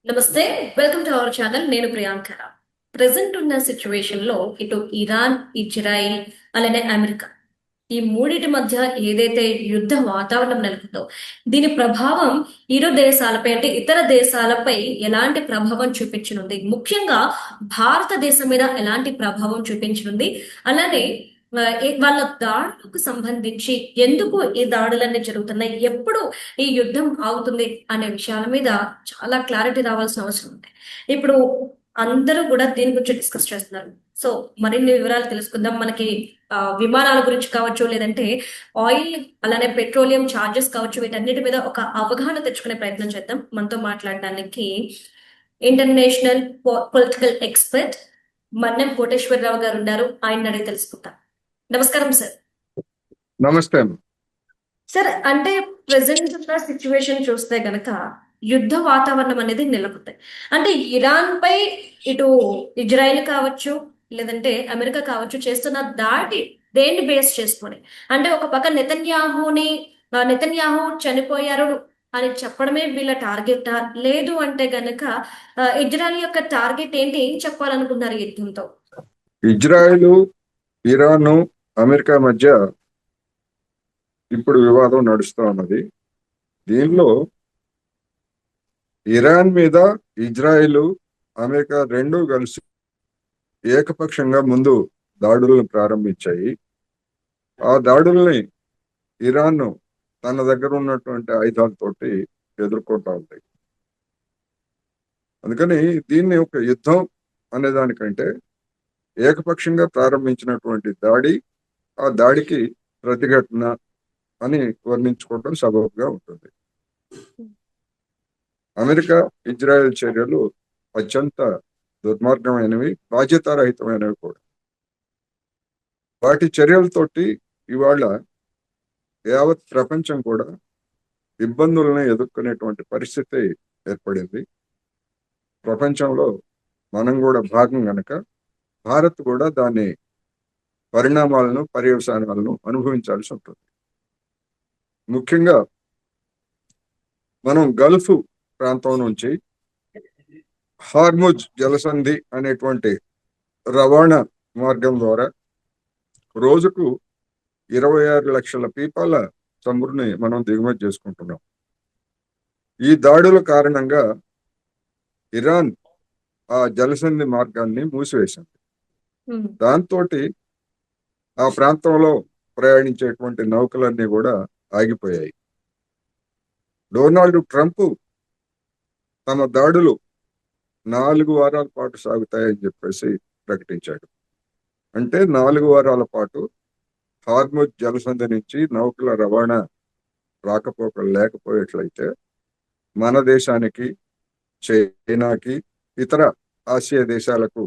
నమస్తే. Welcome to our channel. నేను Priyanka. Present ఉన్న సిచ్యువేషన్ లో ఇటు ఇరాన్, ఇజ్రాయిల్ అలానే అమెరికా ఈ మూడిటి మధ్య ఏదైతే యుద్ధ వాతావరణం నెలకొందో దీని ప్రభావం ఇరు దేశాలపై అంటే ఇతర దేశాలపై ఎలాంటి ప్రభావం చూపించనుంది, ముఖ్యంగా భారతదేశం మీద ఎలాంటి ప్రభావం చూపించనుంది, అలానే వాళ్ళ దాడులకు సంబంధించి ఎందుకు ఈ దాడులన్నీ జరుగుతున్నాయి, ఎప్పుడు ఈ యుద్ధం ఆగుతుంది అనే విషయాల మీద చాలా క్లారిటీ రావాల్సిన అవసరం ఉంది. ఇప్పుడు అందరూ కూడా దీని గురించి డిస్కస్ చేస్తున్నారు. సో మరిన్ని వివరాలు తెలుసుకుందాం. మనకి విమానాల గురించి కావచ్చు, లేదంటే ఆయిల్ అలానే పెట్రోలియం ఛార్జెస్ కావచ్చు, వీటన్నిటి మీద ఒక అవగాహన తెచ్చుకునే ప్రయత్నం చేద్దాం. మనతో మాట్లాడడానికి international political expert Mannem Koteswararao గారు ఉన్నారు. ఆయన అడిగి తెలుసుకుందాం. నమస్కారం సార్. నమస్తే. సార్, అంటే ప్రెసెంట్ ఉన్న సిచ్యువేషన్ చూస్తే గనక యుద్ధ వాతావరణం అనేది నెలకొంది. అంటే ఇరాన్ పై ఇటు ఇజ్రాయెల్ కావచ్చు, లేదంటే అమెరికా కావచ్చు చేస్తున్న దాడి దేన్ని బేస్ చేసుకొని, అంటే ఒక పక్క నెతన్యాహు చనిపోయారు అని చెప్పడమే వీళ్ళ టార్గెట్, లేదు అంటే గనక ఇజ్రాయెల్ యొక్క టార్గెట్ ఏంటి, ఏం చెప్పాలనుకున్నారు ఈ యుద్ధంతో? ఇజ్రాయెల్, ఇరాన్, అమెరికా మధ్య ఇప్పుడు వివాదం నడుస్తూ ఉన్నది. దీనిలో ఇరాన్ మీద ఇజ్రాయెల్, అమెరికా రెండూ కలిసి ఏకపక్షంగా ముందు దాడులను ప్రారంభించాయి. ఆ దాడుల్ని ఇరాన్ తన దగ్గర ఉన్నటువంటి ఆయుధాలతోటి ఎదుర్కొంటా ఉంది. అందుకని దీన్ని ఒక యుద్ధం అనే దానికంటే ఏకపక్షంగా ప్రారంభించినటువంటి దాడి, ఆ దాడికి ప్రతిఘటన అని వర్ణించుకోవడం సబబుగా ఉంటుంది. అమెరికా, ఇజ్రాయెల్ చర్యలు అత్యంత దుర్మార్గమైనవి, బాధ్యతారహితమైనవి కూడా. వాటి చర్యలతోటి ఇవాళ యావత్ ప్రపంచం కూడా ఇబ్బందులను ఎదుర్కొనేటువంటి పరిస్థితి ఏర్పడింది. ప్రపంచంలో మనం కూడా భాగం గనక భారత్ కూడా దాని పరిణామాలను, పర్యవసానాలను అనుభవించాల్సి ఉంటుంది. ముఖ్యంగా మనం గల్ఫ్ ప్రాంతం నుంచి హార్ముజ్ జలసంధి అనేటువంటి రవాణా మార్గం ద్వారా రోజుకు 26 లక్షల పీపాల చమురుని మనం దిగుమతి చేసుకుంటున్నాం. ఈ దాడుల కారణంగా ఇరాన్ ఆ జలసంధి మార్గాన్ని మూసివేసింది. దాంతో ఆ ప్రాంతంలో ప్రయాణించేటువంటి నౌకలన్నీ కూడా ఆగిపోయాయి. డొనాల్డ్ ట్రంప్ తమ దాడులు 4 వారాల పాటు సాగుతాయని చెప్పేసి ప్రకటించాడు. అంటే 4 వారాల పాటు హార్ముజ్ జలసంధి నుంచి నౌకల రవాణా రాకపోకలు లేకపోయేట్లయితే మన దేశానికి, చైనాకి, ఇతర ఆసియా దేశాలకు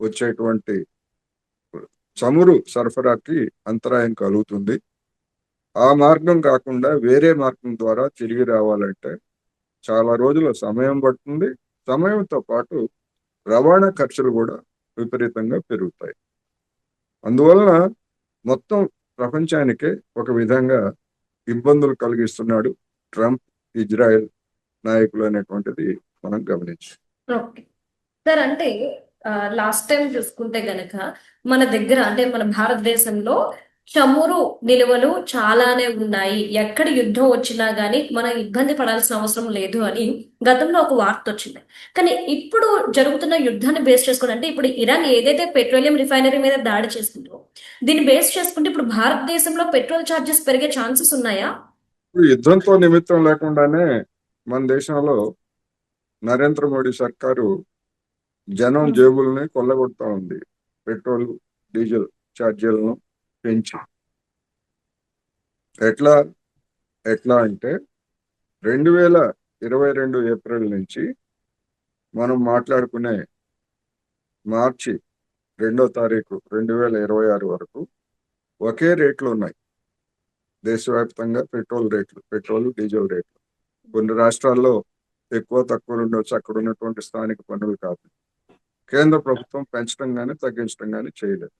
వచ్చేటువంటి చమురు సరఫరాకి అంతరాయం కలుగుతుంది. ఆ మార్గం కాకుండా వేరే మార్గం ద్వారా తిరిగి రావాలంటే చాలా రోజుల సమయం పడుతుంది. సమయంతో పాటు రవాణా ఖర్చులు కూడా విపరీతంగా పెరుగుతాయి. అందువలన మొత్తం ప్రపంచానికే ఒక విధంగా ఇబ్బందులు కలిగిస్తున్నాడు ట్రంప్, ఇజ్రాయెల్ నాయకులు అనేటువంటిది మనం గమనించాం. ఓకే సార్, అంటే లాస్ట్ టైం చూసుకుంటే గనక మన దగ్గర అంటే మన భారతదేశంలో చమురు నిల్వలు చాలానే ఉన్నాయి, ఎక్కడ యుద్ధం వచ్చినా గానీ మనం ఇబ్బంది పడాల్సిన అవసరం లేదు అని గతంలో ఒక వార్త వచ్చింది. కానీ ఇప్పుడు జరుగుతున్న యుద్ధాన్ని బేస్ చేసుకుని, అంటే ఇప్పుడు ఇరాన్ ఏదైతే పెట్రోలియం రిఫైనరీ మీద దాడి చేస్తుందో దీన్ని బేస్ చేసుకుంటే ఇప్పుడు భారతదేశంలో పెట్రోల్ ఛార్జెస్ పెరిగే ఛాన్సెస్ ఉన్నాయా? యుద్ధంతో నిమిత్తం లేకుండానే మన దేశంలో నరేంద్ర మోడీ సర్కారు జనం జేబుల్ని కొల్లగొడతా ఉంది. పెట్రోల్, డీజిల్ ఛార్జీలను పెంచి ఎట్లా ఎట్లా అంటే 2022 ఏప్రిల్ నుంచి మనం మాట్లాడుకునే మార్చి 2వ తారీఖు 2026 వరకు ఒకే రేట్లు ఉన్నాయి దేశవ్యాప్తంగా. పెట్రోల్, డీజిల్ రేట్లు కొన్ని రాష్ట్రాల్లో ఎక్కువ తక్కువ ఉండొచ్చు, అక్కడ ఉన్నటువంటి స్థానిక పన్నులు కాదు. కేంద్ర ప్రభుత్వం పెంచడం కానీ తగ్గించడం కానీ చేయలేదు.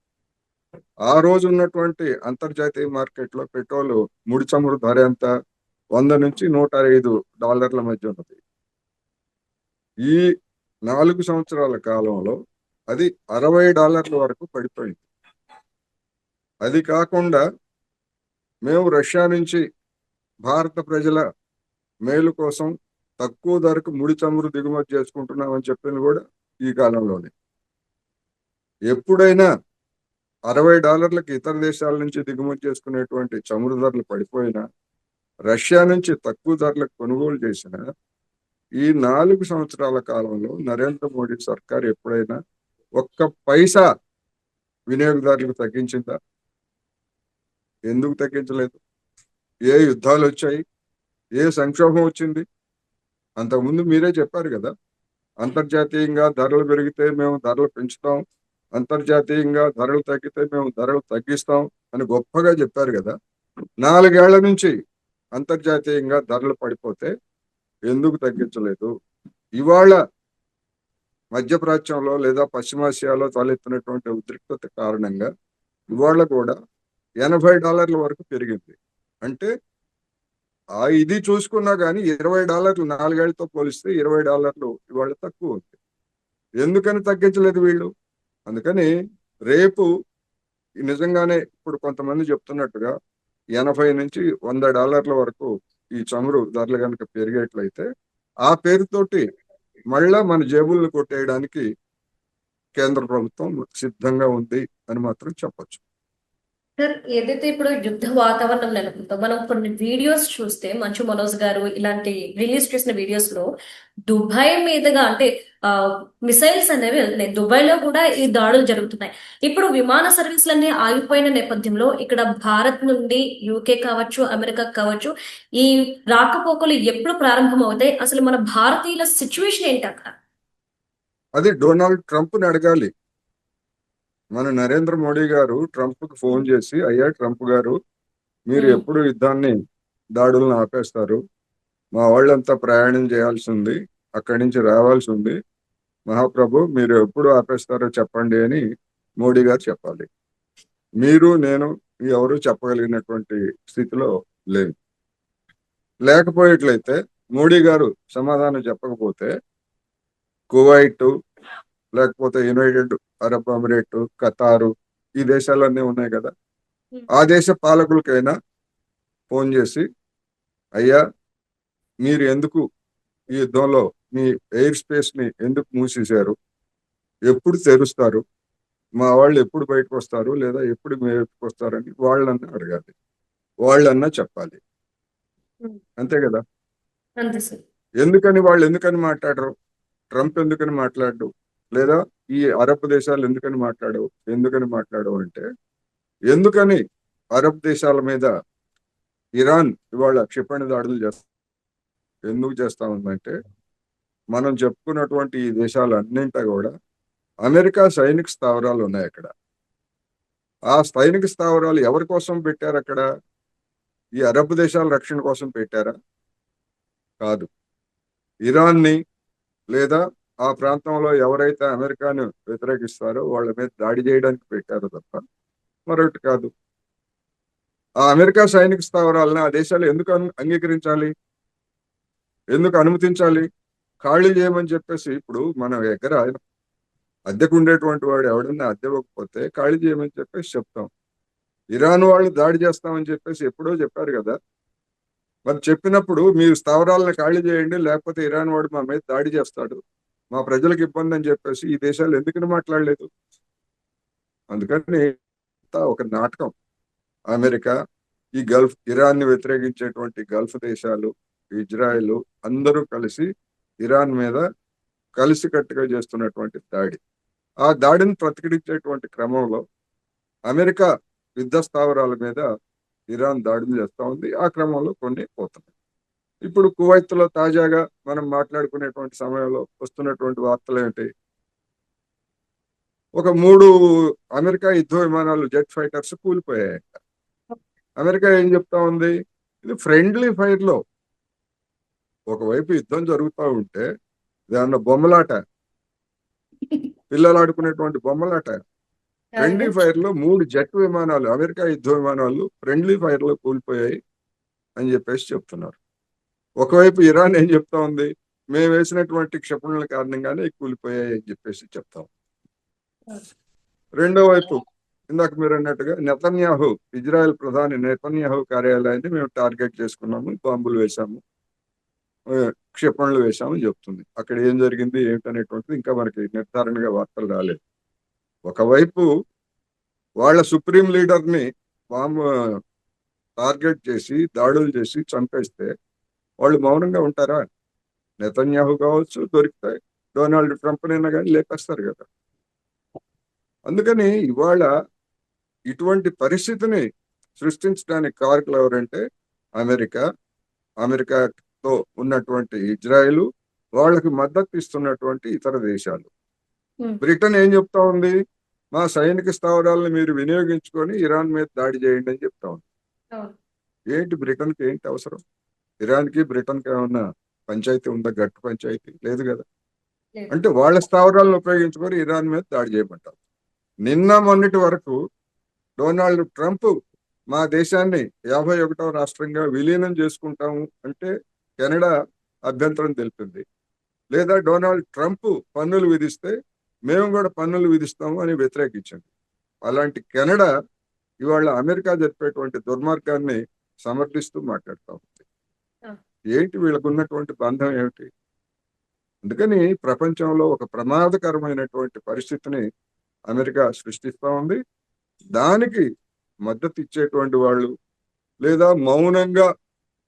ఆ రోజు ఉన్నటువంటి అంతర్జాతీయ మార్కెట్లో పెట్రోల్ ముడి చమురు ధర ఎంత? $100 నుంచి $105 మధ్య ఉన్నది. ఈ 4 సంవత్సరాల కాలంలో అది $60 వరకు పడిపోయింది. అది కాకుండా మేము రష్యా నుంచి భారత ప్రజల మేలు కోసం తక్కువ ధరకు ముడి చమురు దిగుమతి చేసుకుంటున్నామని చెప్పింది కూడా ఈ కాలంలోనే. ఎప్పుడైనా $60కి ఇతర దేశాల నుంచి దిగుమతి చేసుకునేటువంటి చమురు ధరలు పడిపోయినా, రష్యా నుంచి తక్కువ ధరలకు కొనుగోలు చేసిన ఈ 4 సంవత్సరాల కాలంలో నరేంద్ర మోడీ సర్కార్ ఎప్పుడైనా ఒక్క పైసా వినియోగదారులకు తగ్గించిందా? ఎందుకు తగ్గించలేదు? ఏ యుద్ధాలు వచ్చాయి? ఏ సంక్షోభం వచ్చింది? అంతకుముందు మీరే చెప్పారు కదా, అంతర్జాతీయంగా ధరలు పెరిగితే మేము ధరలు పెంచుతాం, అంతర్జాతీయంగా ధరలు తగ్గితే మేము ధరలు తగ్గిస్తాం అని గొప్పగా చెప్పారు కదా. 4 ఏళ్ల నుంచి అంతర్జాతీయంగా ధరలు పడిపోతే ఎందుకు తగ్గించలేదు? ఇవాళ మధ్యప్రాచ్యంలో లేదా పశ్చిమాసియాలో తలెత్తినటువంటి ఉద్రిక్తత కారణంగా ఇవాళ కూడా $80 వరకు పెరిగింది. అంటే ఇది చూసుకున్నా కానీ $20 4 ఏళ్లతో పోలిస్తే $20 ఇవాళ తక్కువ ఉంది. ఎందుకని తగ్గించలేదు వీళ్ళు? అందుకని రేపు నిజంగానే ఇప్పుడు కొంతమంది చెప్తున్నట్టుగా 80 నుంచి $100 వరకు ఈ చమురు ధరలు కనుక పెరిగేట్లయితే ఆ పేరుతోటి మళ్ళా మన జేబులను కొట్టేయడానికి కేంద్ర ప్రభుత్వం సిద్ధంగా ఉంది అని మాత్రం చెప్పొచ్చు. సార్, ఏదైతే ఇప్పుడు యుద్ధ వాతావరణం నెలకొందో, మనం కొన్ని వీడియోస్ చూస్తే మంచు మనోజ్ గారు ఇలాంటి రిలీజ్ చేసిన వీడియోస్ లో దుబాయ్ మీదుగా అంటే మిసైల్స్ అనేవి వెళ్తున్నాయి. దుబాయ్ లో కూడా ఈ దాడులు జరుగుతున్నాయి. ఇప్పుడు విమాన సర్వీసులన్నీ ఆగిపోయిన నేపథ్యంలో ఇక్కడ భారత్ నుండి యూకే కావచ్చు, అమెరికా కావచ్చు, ఈ రాకపోకలు ఎప్పుడు ప్రారంభం అవుతాయి? అసలు మన భారతీయుల సిచ్యువేషన్ ఏంటి అక్కడ? అది డొనాల్డ్ ట్రంప్ని అడగాలి. మన నరేంద్ర మోడీ గారు ట్రంప్కి ఫోన్ చేసి, అయ్యా ట్రంప్ గారు, మీరు ఎప్పుడు యుద్ధాన్ని దాడులను ఆపేస్తారు? మా వాళ్ళంతా ప్రయాణం చేయాల్సి ఉంది, అక్కడి నుంచి రావాల్సి ఉంది, మహాప్రభు మీరు ఎప్పుడు ఆపేస్తారో చెప్పండి అని మోడీ గారు చెప్పాలి. మీరు నేను ఎవరు చెప్పగలిగినటువంటి స్థితిలో లేదు. లేకపోయేట్లయితే మోడీ గారు సమాధానం చెప్పకపోతే కువైట్, లేకపోతే యునైటెడ్ అరబ్ ఎమిరేట్, ఖతారు, ఈ దేశాలన్నీ ఉన్నాయి కదా, ఆ దేశ పాలకులకైనా ఫోన్ చేసి, అయ్యా మీరు ఎందుకు ఈ యుద్ధంలో మీ ఎయిర్ స్పేస్ ని ఎందుకు మూసేశారు? ఎప్పుడు తెరుస్తారు? మా వాళ్ళు ఎప్పుడు బయటకు వస్తారు, లేదా ఎప్పుడు బయటకు వస్తారని వాళ్ళన్నా అడగాలి, వాళ్ళన్నా చెప్పాలి. అంతే కదా. అంతే సార్. వాళ్ళు ఎందుకని మాట్లాడరు? ట్రంప్ ఎందుకని మాట్లాడు? లేదా ఈ అరబ్ దేశాలు ఎందుకని మాట్లాడవు అంటే, ఎందుకని అరబ్ దేశాల మీద ఇరాన్ ఇవాళ క్షిపణి దాడులు ఎందుకు చేస్తా ఉందంటే, మనం చెప్పుకున్నటువంటి ఈ దేశాలన్నింటా కూడా అమెరికా సైనిక స్థావరాలు ఉన్నాయి అక్కడ. ఆ సైనిక స్థావరాలు ఎవరి కోసం పెట్టారు అక్కడ? ఈ అరబ్ దేశాల రక్షణ కోసం పెట్టారా? కాదు. ఇరాన్ని లేదా ఆ ప్రాంతంలో ఎవరైతే అమెరికాను వ్యతిరేకిస్తారో వాళ్ళ మీద దాడి చేయడానికి పెట్టారో తప్ప మరొకటి కాదు. ఆ అమెరికా సైనిక స్థావరాలను ఆ దేశాలు ఎందుకు అంగీకరించాలి, ఎందుకు అనుమతించాలి? ఖాళీ చేయమని చెప్పేసి, ఇప్పుడు మన దగ్గర అద్దెకు ఉండేటువంటి వాడు ఎవడన్నా అద్దె ఇవ్వకపోతే ఖాళీ చేయమని చెప్పేసి చెప్తాం. ఇరాన్ వాళ్ళు దాడి చేస్తామని చెప్పేసి ఎప్పుడో చెప్పారు కదా. మరి చెప్పినప్పుడు మీరు స్థావరాలను ఖాళీ చేయండి, లేకపోతే ఇరాన్ వాడు మా మీద దాడి చేస్తాడు, మా ప్రజలకు ఇబ్బంది అని చెప్పేసి ఈ దేశాలు ఎందుకని మాట్లాడలేదు? అందుకని ఒక నాటకం. అమెరికా, ఈ ఇరాన్ ని వ్యతిరేకించేటువంటి గల్ఫ్ దేశాలు, ఇజ్రాయెల్ అందరూ కలిసి ఇరాన్ మీద కలిసికట్టుగా చేస్తున్నటువంటి దాడి. ఆ దాడిని ప్రతిఘటించేటువంటి క్రమంలో అమెరికా యుద్ధ స్థావరాల మీద ఇరాన్ దాడులు చేస్తా ఉంది. ఆ క్రమంలో కొన్ని పోతున్నాయి. ఇప్పుడు కువైత్ లో తాజాగా మనం మాట్లాడుకునేటువంటి సమయంలో వస్తున్నటువంటి వార్తలు ఏంటి? ఒక 3 అమెరికా యుద్ధ విమానాలు, జెట్ ఫైటర్స్ కూలిపోయాయి. అమెరికా ఏం చెప్తా ఉంది? ఇది ఫ్రెండ్లీ ఫైర్ లో, ఒకవైపు యుద్ధం జరుగుతూ ఉంటే దాన్న బొమ్మలాట, పిల్లలు ఆడుకునేటువంటి బొమ్మలాట. ఫ్రెండ్లీ ఫైర్ లో 3 జెట్ విమానాలు, అమెరికా యుద్ధ విమానాలు ఫ్రెండ్లీ ఫైర్ లో కూలిపోయాయి అని చెప్పేసి చెప్తున్నారు. ఒకవైపు ఇరాన్ ఏం చెప్తా ఉంది? మేము వేసినటువంటి క్షిపణుల కారణంగానే కూలిపోయాయి అని చెప్పేసి చెప్తాం. రెండో వైపు ఇందాక మీరు అన్నట్టుగా నెతన్యాహు, ఇజ్రాయెల్ ప్రధాని నెతన్యాహు కార్యాలయాన్ని మేము టార్గెట్ చేసుకున్నాము, బాంబులు వేశాము, ఆ, క్షిపణులు వేశామని చెప్తుంది. అక్కడ ఏం జరిగింది ఏమిటనేటువంటిది ఇంకా మనకి నిర్ధారణగా వార్తలు రాలేదు. ఒకవైపు వాళ్ళ సుప్రీం లీడర్ని బాంబు టార్గెట్ చేసి దాడులు చేసి చంపేస్తే వాళ్ళు మౌనంగా ఉంటారా? నెతన్యాహు కావచ్చు, దొరికితే డొనాల్డ్ ట్రంప్ నైనా కానీ లేపేస్తారు కదా. అందుకని ఇవాళ ఇటువంటి పరిస్థితిని సృష్టించడానికి కారకులు ఎవరంటే అమెరికా, అమెరికాతో ఉన్నటువంటి ఇజ్రాయెల్, వాళ్ళకి మద్దతు ఇస్తున్నటువంటి ఇతర దేశాలు. బ్రిటన్ ఏం చెప్తా ఉంది? మా సైనిక స్థావరాలను మీరు వినియోగించుకొని ఇరాన్ మీద దాడి చేయండి అని చెప్తా ఉంది. ఏంటి బ్రిటన్కి ఏంటి అవసరం? ఇరాన్కి బ్రిటన్కి ఏమన్నా పంచాయతీ ఉందా? గట్టు పంచాయతీ లేదు కదా. అంటే వాళ్ళ స్థావరాలను ఉపయోగించుకొని ఇరాన్ మీద దాడి చేయమంటారు. నిన్న మొన్నటి వరకు డొనాల్డ్ ట్రంప్ మా దేశాన్ని 51వ రాష్ట్రంగా విలీనం చేసుకుంటాము అంటే కెనడా అభ్యంతరం తెలిపింది. లేదా డొనాల్డ్ ట్రంప్ పన్నులు విధిస్తే మేము కూడా పన్నులు విధిస్తాము అని వ్యతిరేకించింది. అలాంటి కెనడా ఇవాళ అమెరికా జరిపేటువంటి దుర్మార్గాన్ని సమర్థిస్తూ మాట్లాడుతూ ఉంది. ఏంటి వీళ్ళకు ఉన్నటువంటి బంధం ఏమిటి? అందుకని ప్రపంచంలో ఒక ప్రమాదకరమైనటువంటి పరిస్థితిని అమెరికా సృష్టిస్తూ ఉంది. దానికి మద్దతు ఇచ్చేటువంటి వాళ్ళు లేదా మౌనంగా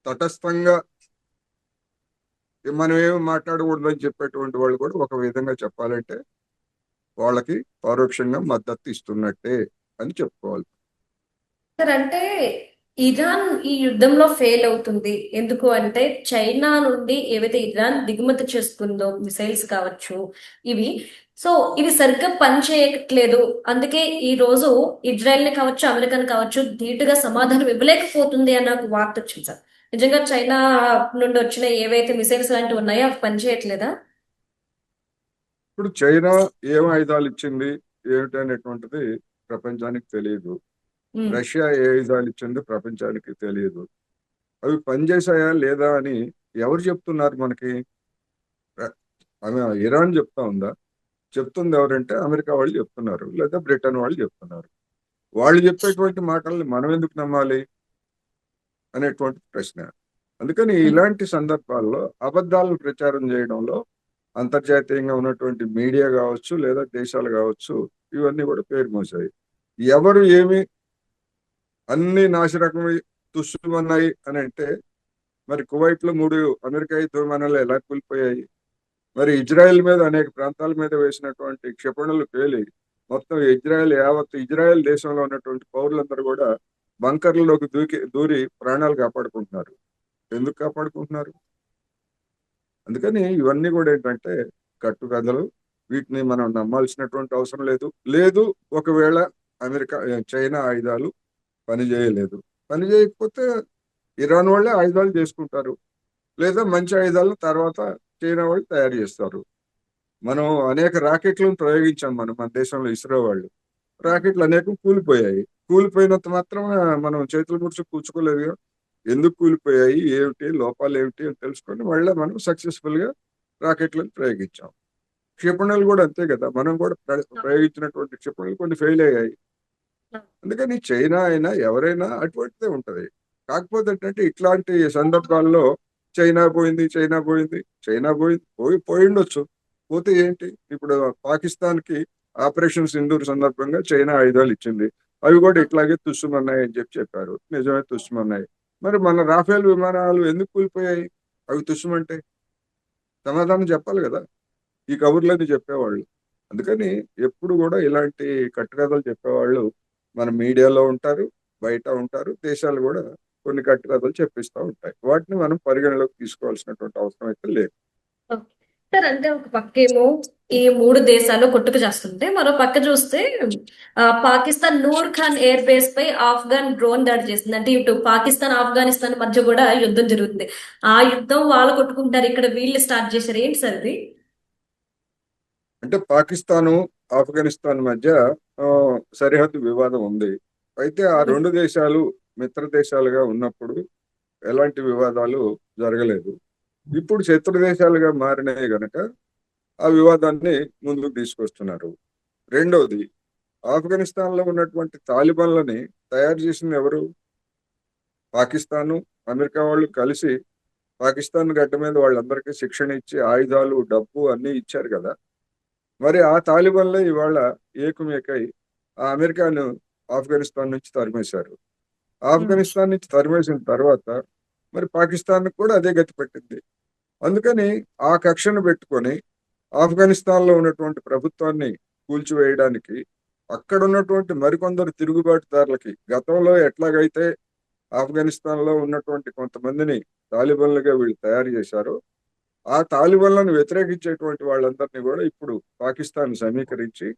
తటస్థంగా మనం ఏమి మాట్లాడకూడదని చెప్పేటువంటి వాళ్ళు కూడా ఒక విధంగా చెప్పాలంటే వాళ్ళకి పరోక్షంగా మద్దతు ఇస్తున్నట్టే అని చెప్పుకోవాలి. సార్ అంటే ఇరాన్ ఈ యుద్ధంలో ఫెయిల్ అవుతుంది ఎందుకు అంటే చైనా నుండి ఏవైతే ఇరాన్ దిగుమతి చేసుకుందో మిసైల్స్ కావచ్చు ఇవి సో ఇవి సరిగ్గా పనిచేయట్లేదు. అందుకే ఈ రోజు ఇజ్రాయెల్ని కావచ్చు అమెరికాని కావచ్చు ధీటుగా సమాధానం ఇవ్వలేకపోతుంది అన్న ఒక వార్త వచ్చింది సార్. నిజంగా చైనా నుండి వచ్చిన ఏవైతే మిసైల్స్ లాంటివి ఉన్నాయో అవి పనిచేయట్లేదా? ఇప్పుడు చైనా ఏం ఆయుధాలు ఇచ్చింది ఏమిటనేటువంటిది ప్రపంచానికి తెలియదు. ఉమ్, రష్యా ఏ ఆయుధాలు ఇచ్చింది ప్రపంచానికి తెలియదు. అవి పనిచేసాయా లేదా అని ఎవరు చెప్తున్నారు మనకి? ఆమె ఇరాన్ చెప్తా ఉందా? చెప్తుంది ఎవరంటే అమెరికా వాళ్ళు చెప్తున్నారు, లేదా బ్రిటన్ వాళ్ళు చెప్తున్నారు. వాళ్ళు చెప్పేటువంటి మాటల్ని మనం ఎందుకు నమ్మాలి అనేటువంటి ప్రశ్న. అందుకని ఉమ్, ఇలాంటి సందర్భాల్లో అబద్ధాలను ప్రచారం చేయడంలో అంతర్జాతీయంగా ఉన్నటువంటి మీడియా కావచ్చు లేదా దేశాలు కావచ్చు ఇవన్నీ కూడా పేరు మోసాయి. ఎవరు ఏమి అన్ని నాశరకమై తుస్సుమన్నాయి అని అంటే మరి కువైట్ లో 3 అమెరికా యుద్ధ విమానాలు ఎలా కూలిపోయాయి? మరి ఇజ్రాయెల్ మీద అనేక ప్రాంతాల మీద వేసినటువంటి క్షిపణులు పేలి మొత్తం యావత్ ఇజ్రాయెల్ దేశంలో ఉన్నటువంటి పౌరులందరూ కూడా బంకర్లలోకి దూరి ప్రాణాలు కాపాడుకుంటున్నారు. ఎందుకు కాపాడుకుంటున్నారు? అందుకని ఇవన్నీ కూడా ఏంటంటే కట్టుకథలు. వీటిని మనం నమ్మాల్సినటువంటి అవసరం లేదు. లేదు ఒకవేళ చైనా ఆయుధాలు పని చేయలేదు, పని చేయకపోతే ఇరాన్ వాళ్ళే ఆయుధాలు చేసుకుంటారు, లేదా మంచి ఆయుధాలను తర్వాత చైనా వాళ్ళు తయారు చేస్తారు. మనం అనేక రాకెట్లను ప్రయోగించాం. మన దేశంలో ఇస్రో వాళ్ళు రాకెట్లు అనేకం కూలిపోయాయి. కూలిపోయినంత మాత్రం మనం చేతులు ముడిచి కూర్చుకోలేదు. ఎందుకు కూలిపోయాయి, ఏమిటి లోపాలు ఏమిటి అని తెలుసుకొని మళ్ళీ మనం సక్సెస్ఫుల్ గా రాకెట్లను ప్రయోగించాం. క్షిపణులు కూడా అంతే కదా. మనం కూడా ప్రయోగించినటువంటి క్షిపణులు కొన్ని ఫెయిల్ అయ్యాయి. అందుకని చైనా అయినా ఎవరైనా అటువంటిదే ఉంటది. కాకపోతే ఏంటంటే ఇట్లాంటి సందర్భాల్లో చైనా పోయింది, చైనా పోయింది, చైనా పోయింది, పోయిండొచ్చు. పోతే ఏంటి? ఇప్పుడు పాకిస్తాన్ కి ఆపరేషన్ సింధూర్ సందర్భంగా చైనా ఆయుధాలు ఇచ్చింది. అవి కూడా ఇట్లాగే తుస్సుమన్నాయి అని చెప్పారు. నిజమే, తుస్సుమన్నాయి. మరి మన రాఫేల్ విమానాలు ఎందుకు కూలిపోయాయి? అవి తుస్సుమంటే సమాధానం చెప్పాలి కదా ఈ కబుర్లని చెప్పేవాళ్ళు. అందుకని ఎప్పుడు కూడా ఇలాంటి కట్టుకథలు చెప్పేవాళ్ళు మన మీడియాలో ఉంటారు, బయట ఉంటారు. దేశాలు కూడా కొన్ని కట్టుకథలు చెప్పిస్తూ ఉంటాయి. వాటిని మనం పరిగణలోకి తీసుకోవాల్సినటువంటి అవసరం అయితే లేదు. ఓకే. సార్ అంటే ఒక పక్కేమో ఈ మూడు దేశాలు కొట్టుకు చేస్తుంటే మరో పక్క చూస్తే పాకిస్తాన్ నూర్ ఖాన్ ఎయిర్ బేస్ పై ఆఫ్ఘన్ డ్రోన్ దాడి చేసింది. అంటే ఇటు పాకిస్తాన్ ఆఫ్ఘనిస్తాన్ మధ్య కూడా యుద్ధం జరుగుతుంది. ఆ యుద్ధం వాళ్ళు కొట్టుకుంటారు, ఇక్కడ వీళ్ళు స్టార్ట్ చేశారు. ఏంటి సార్ ఇది? అంటే పాకిస్తాను ఆఫ్ఘనిస్తాన్ మధ్య ఆ, సరిహద్దు వివాదం ఉంది. అయితే ఆ ఉమ్, రెండు దేశాలు మిత్ర దేశాలుగా ఉన్నప్పుడు ఎలాంటి వివాదాలు జరగలేదు. ఇప్పుడు శత్రు దేశాలుగా మారినాయి గనక ఆ వివాదాన్ని ముందుకు తీసుకొస్తున్నారు. రెండవది, ఆఫ్ఘనిస్తాన్ లో ఉన్నటువంటి తాలిబాన్లని తయారు చేసింది ఎవరు? పాకిస్తాను, అమెరికా వాళ్ళు కలిసి పాకిస్తాన్ గడ్డ మీద వాళ్ళందరికీ శిక్షణ ఇచ్చి ఆయుధాలు, డబ్బు అన్ని ఇచ్చారు కదా. మరి ఆ తాలిబాన్లే ఇవాళ ఏకమేకై ఆ అమెరికాను ఆఫ్ఘనిస్తాన్ నుంచి తరిమేశారు. ఉమ్, ఆఫ్ఘనిస్తాన్ నుంచి తరిమేసిన తర్వాత మరి పాకిస్తాన్ కూడా అదే గతి పట్టింది. అందుకని ఆ కక్షను పెట్టుకొని ఆఫ్ఘనిస్తాన్ లో ఉన్నటువంటి ప్రభుత్వాన్ని కూల్చివేయడానికి అక్కడ ఉన్నటువంటి మరికొందరు తిరుగుబాటుదారులకి గతంలో ఎట్లాగైతే ఆఫ్ఘనిస్తాన్ లో ఉన్నటువంటి కొంతమందిని తాలిబన్లుగా వీళ్ళు తయారు చేశారో ఆ తాలిబన్లను వ్యతిరేకించేటువంటి వాళ్ళందరినీ కూడా ఇప్పుడు పాకిస్తాన్ సమీకరించి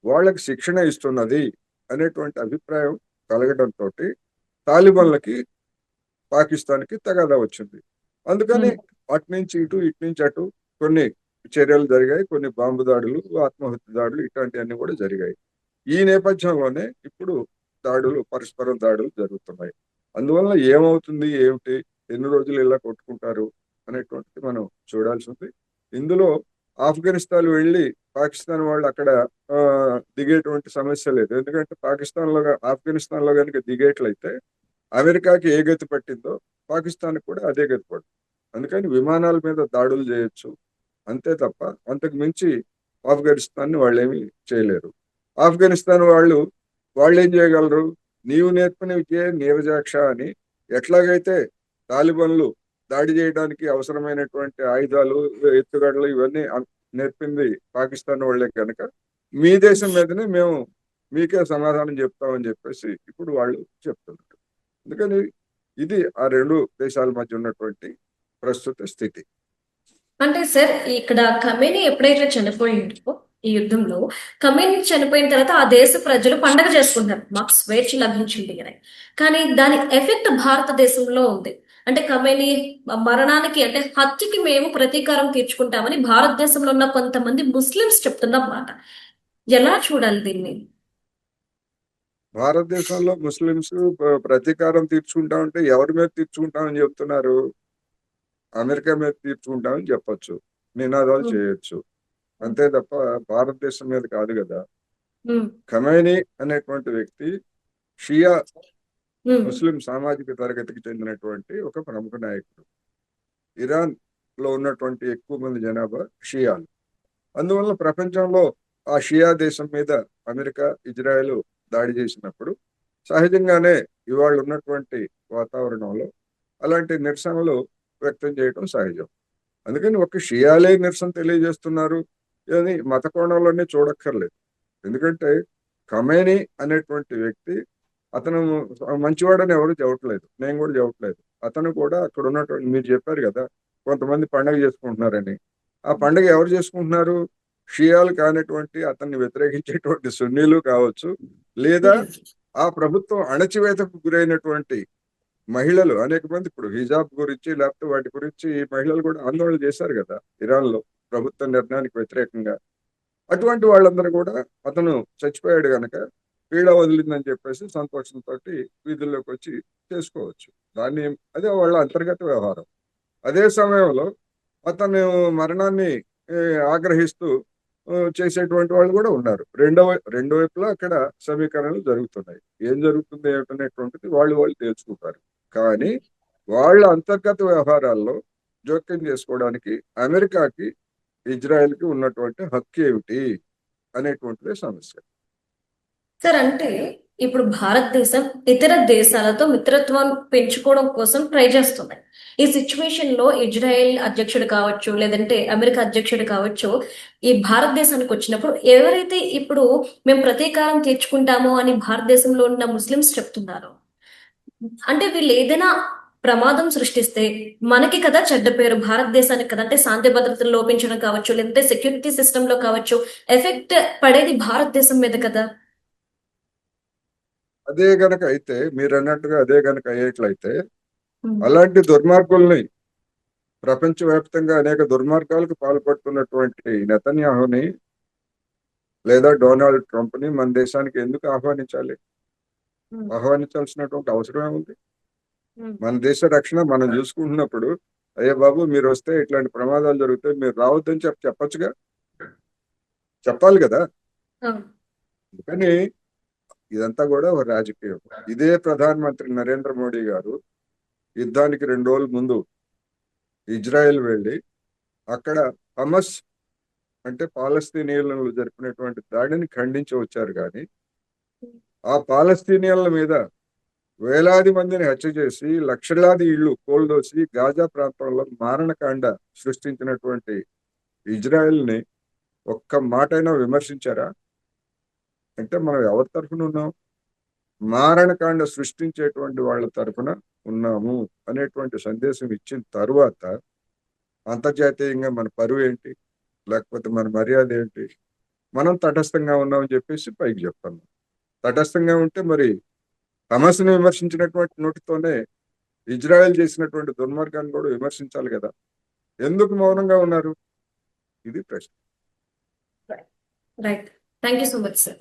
వాళ్ళకి శిక్షణ ఇస్తున్నది అనేటువంటి అభిప్రాయం కలగడంతో తాలిబన్లకి పాకిస్తాన్కి తగాదా వచ్చింది. అందుకని ఉమ్. అటు నుంచి ఇటు, ఇటు నుంచి అటు కొన్ని చర్యలు జరిగాయి. కొన్ని బాంబు దాడులు, ఆత్మహత్య దాడులు ఇట్లాంటివన్నీ కూడా జరిగాయి. ఈ నేపథ్యంలోనే ఇప్పుడు పరస్పరం దాడులు జరుగుతున్నాయి. అందువల్ల ఏమవుతుంది, ఏమిటి, ఎన్ని రోజులు ఇలా కొట్టుకుంటారు అనేటువంటిది మనం చూడాల్సి ఉంది. ఇందులో ఆఫ్ఘనిస్తాన్ వెళ్ళి పాకిస్తాన్ వాళ్ళు అక్కడ ఆ, దిగేటువంటి సమస్య లేదు. ఎందుకంటే ఆఫ్ఘనిస్తాన్ లో కనుక దిగేట్లయితే అమెరికాకి ఏ గతి పట్టిందో పాకిస్తాన్ కూడా అదే గతి పడుతుంది. అందుకని విమానాల మీద దాడులు చేయొచ్చు అంతే తప్ప అంతకు మించి ఆఫ్ఘనిస్తాన్ వాళ్ళు ఏమీ చేయలేరు. ఆఫ్ఘనిస్తాన్ వాళ్ళు ఏం చేయగలరు? నీవు నేర్పిన విద్యే నీరజాక్ష అని ఎట్లాగైతే తాలిబన్లు దాడి చేయడానికి అవసరమైనటువంటి ఆయుధాలు, ఎత్తుగడలు ఇవన్నీ నేర్పింది పాకిస్తాన్ వాళ్ళే కనుక మీ దేశం మీదనే మేము మీకే సమాధానం చెప్తామని చెప్పేసి ఇప్పుడు వాళ్ళు చెప్తున్నారు. అందుకని ఇది ఆ రెండు దేశాల మధ్య ఉన్నటువంటి ప్రస్తుత స్థితి. అంటే సార్ ఇక్కడ ఖమేని ఎప్పుడైతే చనిపోయిందో ఈ యుద్ధంలో, ఖమేని చనిపోయిన తర్వాత ఆ దేశ ప్రజలు పండగ చేసుకుంటారు, మాకు స్వేచ్ఛ లభించింది అని. కానీ దాని ఎఫెక్ట్ భారతదేశంలో ఉంది. అంటే ఖమేని మరణానికి అంటే హత్యకి మేము ప్రతీకారం తీర్చుకుంటామని భారతదేశంలో ఉన్న కొంతమంది ముస్లిమ్స్ చెప్తున్నమాట. ఎలా చూడాలి దీన్ని? భారతదేశంలో ముస్లింస్ ప్రతీకారం తీర్చుకుంటామంటే ఎవరి మీద తీర్చుకుంటామని చెప్తున్నారు? అమెరికా మీద తీర్చుకుంటామని చెప్పొచ్చు, నినాదాలు ఉమ్, చేయొచ్చు. అంతే తప్ప భారతదేశం మీద కాదు కదా. ఉమ్, ఖమేని అనేటువంటి వ్యక్తి షియా ఉమ్, ముస్లిం సామాజిక తరగతికి చెందినటువంటి ఒక ప్రముఖ నాయకుడు. ఇరాన్ లో ఉన్నటువంటి ఎక్కువ మంది జనాభా షియాలు. అందువల్ల ప్రపంచంలో ఆ షియా దేశం మీద అమెరికా, ఇజ్రాయెల్ దాడి చేసినప్పుడు సహజంగానే ఇవాళ ఉన్నటువంటి వాతావరణంలో అలాంటి నిరసనలు వ్యక్తం చేయడం సహజం. అందుకని ఒక షియాలే నిరసన తెలియజేస్తున్నారు అని మత కోణంలోనే చూడక్కర్లేదు. ఎందుకంటే ఖమేని అనేటువంటి వ్యక్తి అతను మంచివాడని ఎవరు చెప్పట్లేదు, నేను కూడా చెప్పట్లేదు. అతను కూడా అక్కడ ఉన్నటువంటి మీరు చెప్పారు కదా కొంతమంది పండగ చేసుకుంటున్నారని. ఆ పండగ ఎవరు చేసుకుంటున్నారు? షియాలు కానటువంటి అతన్ని వ్యతిరేకించేటువంటి సున్నీలు కావచ్చు, లేదా ఉమ్. ఆ ప్రభుత్వం అణచివేతకు గురైనటువంటి మహిళలు అనేక మంది. ఇప్పుడు హిజాబ్ గురించి లేకపోతే వాటి గురించి ఈ మహిళలు కూడా ఆందోళన చేశారు కదా ఇరాన్ లో ప్రభుత్వ నిర్ణయానికి వ్యతిరేకంగా. అటువంటి వాళ్ళందరూ కూడా అతను చచ్చిపోయాడు గనక పీడ వదిలిందని చెప్పేసి సంతోషంతో వీధుల్లోకి వచ్చి చేసుకోవచ్చు. దాన్ని అదే వాళ్ళ అంతర్గత వ్యవహారం. అదే సమయంలో అతను మరణాన్ని ఏ, ఆగ్రహిస్తూ చేసేటువంటి వాళ్ళు కూడా ఉన్నారు. రెండు వైపులా అక్కడ సమీకరణలు జరుగుతున్నాయి. ఏం జరుగుతుంది ఏమిటనేటువంటిది వాళ్ళు తెలుసుకుంటారు. కానీ వాళ్ళ అంతర్గత వ్యవహారాల్లో జోక్యం చేసుకోవడానికి అమెరికాకి, ఇజ్రాయెల్కి ఉన్నటువంటి హక్కు ఏమిటి అనేటువంటిదే సమస్య. సార్ అంటే ఇప్పుడు భారతదేశం ఇతర దేశాలతో మిత్రత్వం పెంచుకోవడం కోసం ట్రై చేస్తుంది. ఈ సిచ్యువేషన్ లో ఇజ్రాయెల్ అధ్యక్షుడు కావచ్చు, లేదంటే అమెరికా అధ్యక్షుడు కావచ్చు, ఈ భారతదేశానికి వచ్చినప్పుడు ఎవరైతే ఇప్పుడు మేము ప్రతీకారం తీర్చుకుంటామో అని భారతదేశంలో ఉన్న ముస్లిమ్స్ చెప్తున్నారు, అంటే వీళ్ళు ఏదైనా ప్రమాదం సృష్టిస్తే మనకి కదా చెడ్డ పేరు, భారతదేశానికి కదా. అంటే శాంతి భద్రతలు లోపించడం కావచ్చు, లేదంటే సెక్యూరిటీ సిస్టమ్ లో కావచ్చు, ఎఫెక్ట్ పడేది భారతదేశం మీద కదా. అదే గనక అయితే మీరు అన్నట్టుగా అదే గనక అయ్యేట్లయితే అలాంటి దుర్మార్గుల్ని ప్రపంచవ్యాప్తంగా అనేక దుర్మార్గాలకు పాల్పడుతున్నటువంటి నెతన్యాహుని లేదా డొనాల్డ్ ట్రంప్ ని మన దేశానికి ఎందుకు ఆహ్వానించాలి? ఉమ్, ఆహ్వానించాల్సినటువంటి అవసరం ఏముంది? ఉమ్, మన దేశ రక్షణ మనం చూసుకుంటున్నప్పుడు అయ్యే బాబు మీరు వస్తే ఇట్లాంటి ప్రమాదాలు జరుగుతాయి, మీరు రావద్దని చెప్పొచ్చుగా, చెప్పాలి కదా. అవును. కానీ ఇదంతా కూడా ఒక రాజకీయం. ఇదే ప్రధానమంత్రి నరేంద్ర మోడీ గారు యుద్ధానికి 2 రోజుల ముందు ఇజ్రాయెల్ వెళ్ళి అక్కడ హమస్ అంటే పాలస్తీనియన్లు జరిపినటువంటి దాడిని ఖండించి వచ్చారు. కానీ ఆ పాలస్తీనియన్ల మీద వేలాది మందిని హత్య చేసి లక్షలాది ఇళ్లు కోల్దోసి గాజా ప్రాంతంలో మారణకాండ సృష్టించినటువంటి ఇజ్రాయెల్ని ఒక్క మాటైనా విమర్శించారా? అంటే మనం ఎవరి తరఫున ఉన్నాం? మారణకాండ సృష్టించేటువంటి వాళ్ళ తరఫున ఉన్నాము అనేటువంటి సందేశం ఇచ్చిన తరువాత అంతర్జాతీయంగా మన పరువు ఏంటి, లేకపోతే మన మర్యాద ఏంటి? మనం తటస్థంగా ఉన్నామని చెప్పేసి పైకి చెప్తాం. తటస్థంగా ఉంటే మరి హమాస్ని విమర్శించినటువంటి నోటితోనే ఇజ్రాయెల్ చేసినటువంటి దుర్మార్గాన్ని కూడా విమర్శించాలి కదా. ఎందుకు మౌనంగా ఉన్నారు? ఇది ప్రశ్న. Right. Thank you so much sir.